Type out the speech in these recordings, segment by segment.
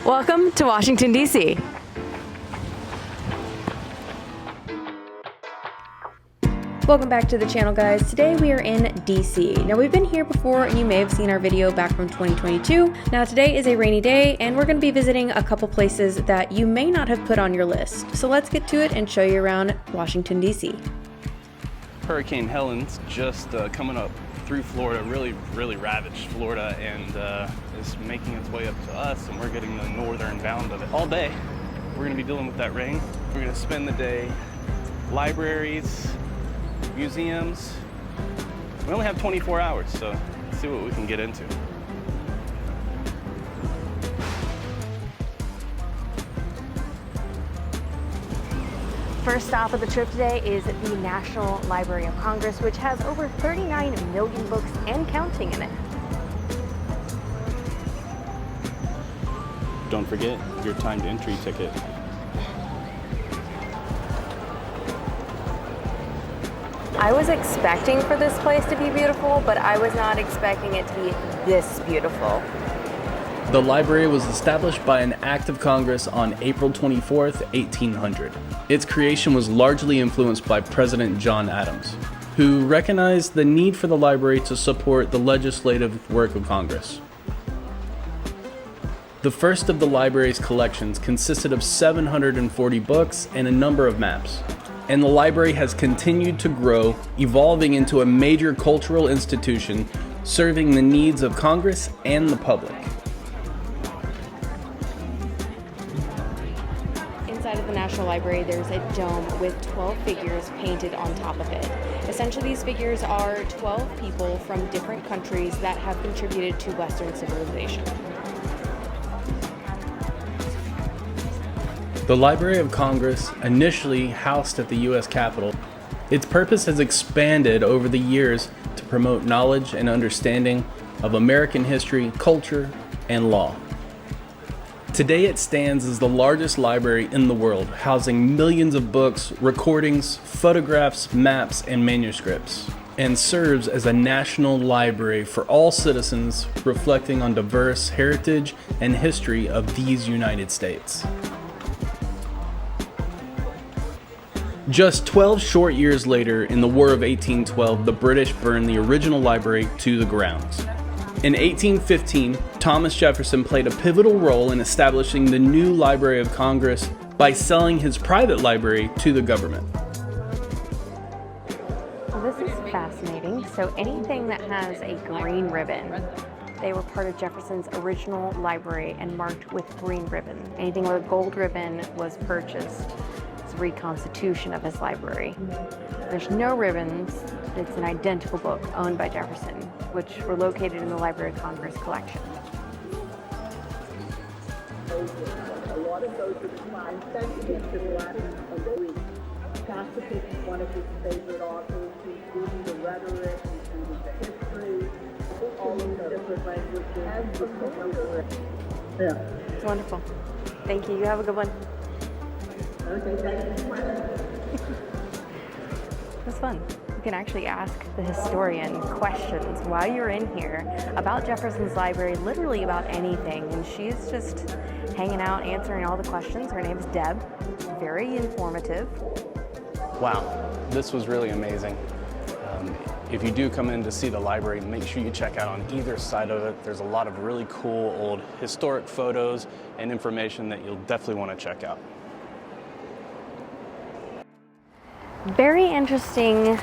Welcome to Washington, D.C. Welcome back to the channel, guys. Today we are in D.C. Now, we've been here before and you may have seen our video back from 2022. Now, today is a rainy day and we're going to be visiting a couple places that you may not have put on your list. So let's get to it and show you around Washington, D.C. Hurricane Helene's just coming up through Florida, really ravaged Florida, and is making its way up to us, and we're getting the northern bound of it. All day, we're gonna be dealing with that rain. We're gonna spend the day, libraries, museums. We only have 24 hours, so let's see what we can get into. First stop of the trip today is the National Library of Congress, which has over 39 million books and counting in it. Don't forget your timed entry ticket. I was expecting for this place to be beautiful, but I was not expecting it to be this beautiful. The library was established by an act of Congress on April 24th, 1800. Its creation was largely influenced by President John Adams, who recognized the need for the library to support the legislative work of Congress. The first of the library's collections consisted of 740 books and a number of maps. And the library has continued to grow, evolving into a major cultural institution serving the needs of Congress and the public. Inside of the National Library, there's a dome with 12 figures painted on top of it. Essentially, these figures are 12 people from different countries that have contributed to Western civilization. The Library of Congress, initially housed at the U.S. Capitol, its purpose has expanded over the years to promote knowledge and understanding of American history, culture, and law. Today it stands as the largest library in the world, housing millions of books, recordings, photographs, maps, and manuscripts, and serves as a national library for all citizens, reflecting on diverse heritage and history of these United States. Just 12 short years later, in the War of 1812, the British burned the original library to the ground. In 1815, Thomas Jefferson played a pivotal role in establishing the new Library of Congress by selling his private library to the government. Well, this is fascinating. So anything that has a green ribbon, they were part of Jefferson's original library and marked with green ribbon. Anything with a gold ribbon was purchased. It's a reconstitution of his library. There's no ribbons. It's an identical book owned by Jefferson, which were located in the Library of Congress collection. A lot of those are fine sensitive to Latin and Greek. Tacitus is one of his favorite authors, including the rhetoric, including the history, all of the different languages, and the culture. Yeah. It's wonderful. Thank you. You have a good one. Okay, thank you. It was fun. You can actually ask the historian questions while you're in here about Jefferson's library, literally about anything, and she's just hanging out answering all the questions. Her name is Deb. Very informative. Wow, this was really amazing. If you do come in to see the library, make sure you check out on either side of it. There's a lot of really cool old historic photos and information that you'll definitely want to check out. Very interesting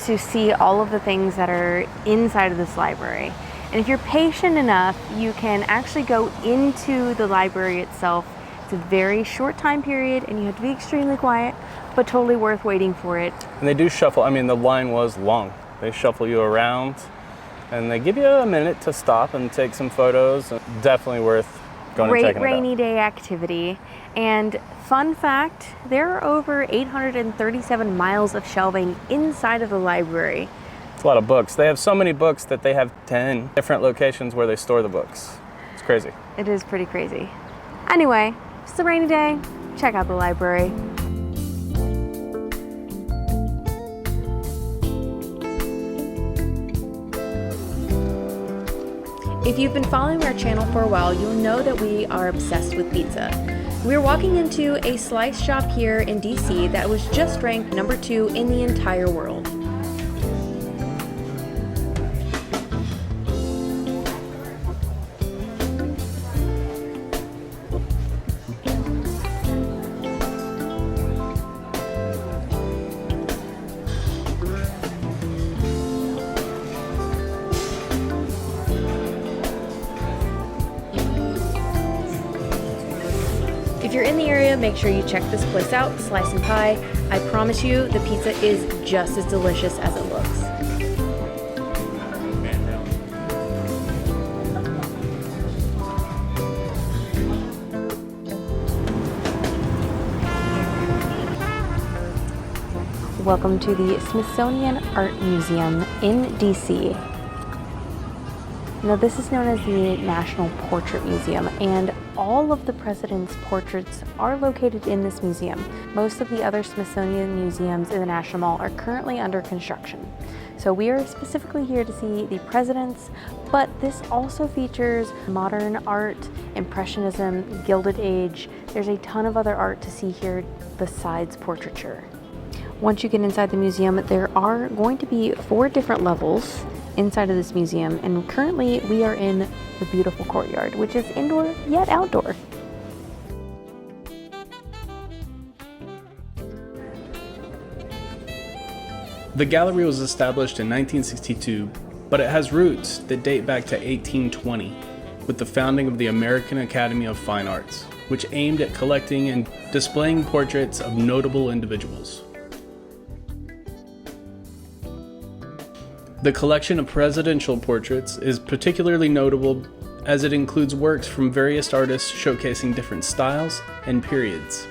to see all of the things that are inside of this library. And if you're patient enough, you can actually go into the library itself. It's a very short time period and you have to be extremely quiet, but totally worth waiting for it. And they do shuffle. I mean, the line was long. They shuffle you around and they give you a minute to stop and take some photos. Definitely worth going and checking it out. Great rainy day activity. And fun fact, there are over 837 miles of shelving inside of the library. It's a lot of books. They have so many books that they have 10 different locations where they store the books. It's crazy. It is pretty crazy. Anyway, it's a rainy day. Check out the library. If you've been following our channel for a while, you'll know that we are obsessed with pizza. We're walking into a slice shop here in DC that was just ranked number 2 in the entire world. If you're in the area, make sure you check this place out, Slice and Pie. I promise you, the pizza is just as delicious as it looks. Welcome to the Smithsonian Art Museum in DC. Now, this is known as the National Portrait Museum, and all of the president's portraits are located in this museum. Most of the other Smithsonian museums in the National Mall are currently under construction. So we are specifically here to see the presidents, but this also features modern art, Impressionism, Gilded Age. There's a ton of other art to see here besides portraiture. Once you get inside the museum, there are going to be 4 different levels inside of this museum, and currently we are in the beautiful courtyard, which is indoor yet outdoor. The gallery was established in 1962, but it has roots that date back to 1820 with the founding of the American Academy of Fine Arts, which aimed at collecting and displaying portraits of notable individuals. The collection of presidential portraits is particularly notable as it includes works from various artists showcasing different styles and periods.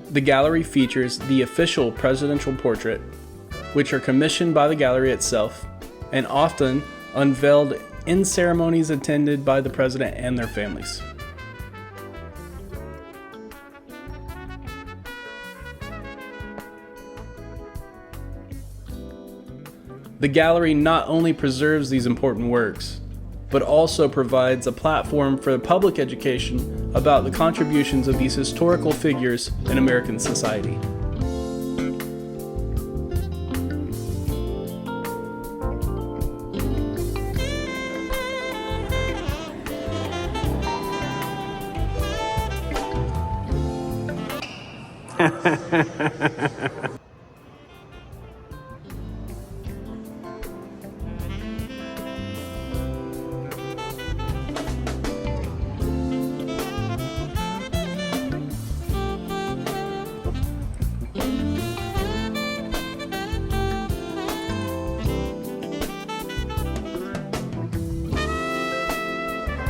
The gallery features the official presidential portrait, which are commissioned by the gallery itself and often unveiled in ceremonies attended by the president and their families. The gallery not only preserves these important works, but also provides a platform for public education about the contributions of these historical figures in American society.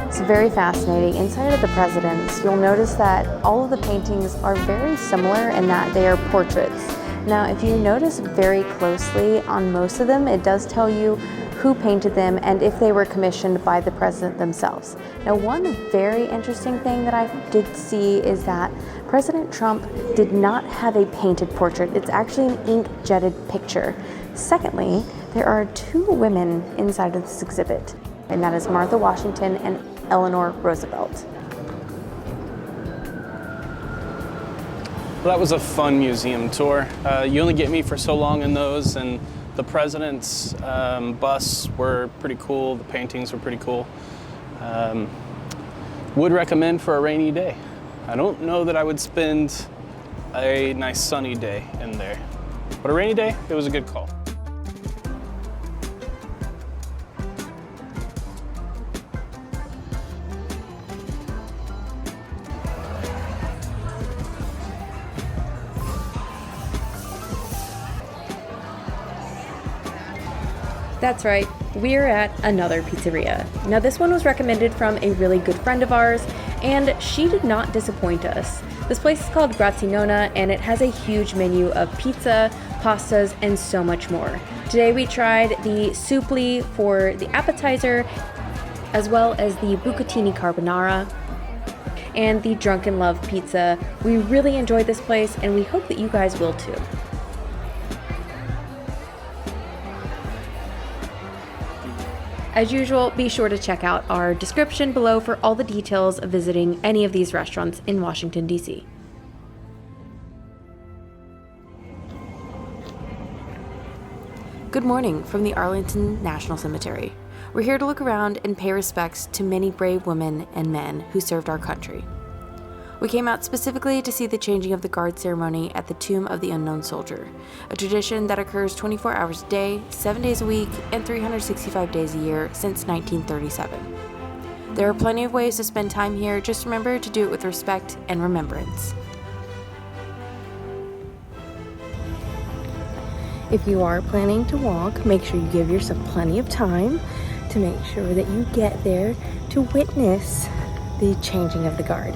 It's very fascinating. Inside of the presidents, you'll notice that all of the paintings are very similar in that they are portraits. Now, if you notice very closely on most of them, it does tell you who painted them and if they were commissioned by the president themselves. Now, one very interesting thing that I did see is that President Trump did not have a painted portrait. It's actually an ink-jetted picture. Secondly, there are 2 women inside of this exhibit, and that is Martha Washington and Eleanor Roosevelt. Well, that was a fun museum tour. You only get me for so long in those, and the president's busts were pretty cool. The paintings were pretty cool. Would recommend for a rainy day. I don't know that I would spend a nice sunny day in there, but a rainy day, it was a good call. That's right, we're at another pizzeria. Now, this one was recommended from a really good friend of ours, and she did not disappoint us. This place is called Grazie Nonna, and it has a huge menu of pizza, pastas, and so much more. Today we tried the supli for the appetizer, as well as the bucatini carbonara, and the Drunken Love pizza. We really enjoyed this place, and we hope that you guys will too. As usual, be sure to check out our description below for all the details of visiting any of these restaurants in Washington, D.C. Good morning from the Arlington National Cemetery. We're here to look around and pay respects to many brave women and men who served our country. We came out specifically to see the changing of the guard ceremony at the Tomb of the Unknown Soldier, a tradition that occurs 24 hours a day, 7 days a week, and 365 days a year since 1937. There are plenty of ways to spend time here, just remember to do it with respect and remembrance. If you are planning to walk, make sure you give yourself plenty of time to make sure that you get there to witness the changing of the guard.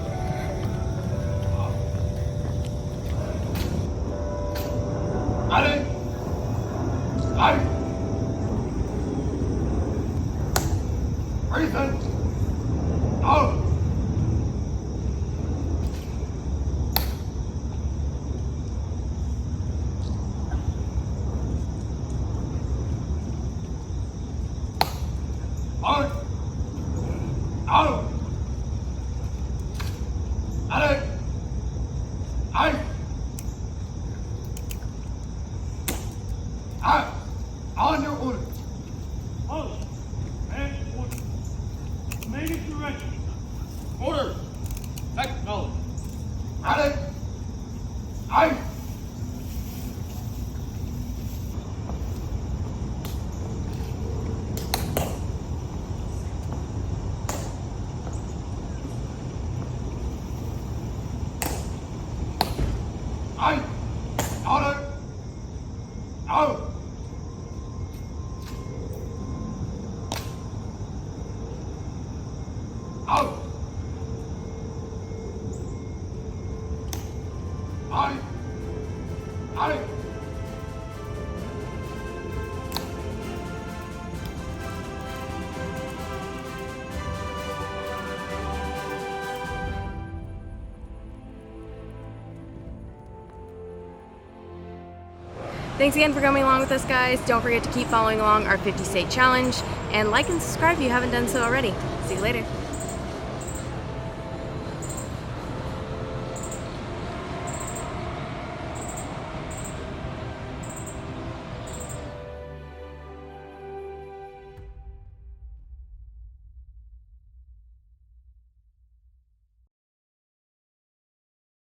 Thanks again for coming along with us, guys. Don't forget to keep following along our 50 state challenge and like and subscribe if you haven't done so already. See you later.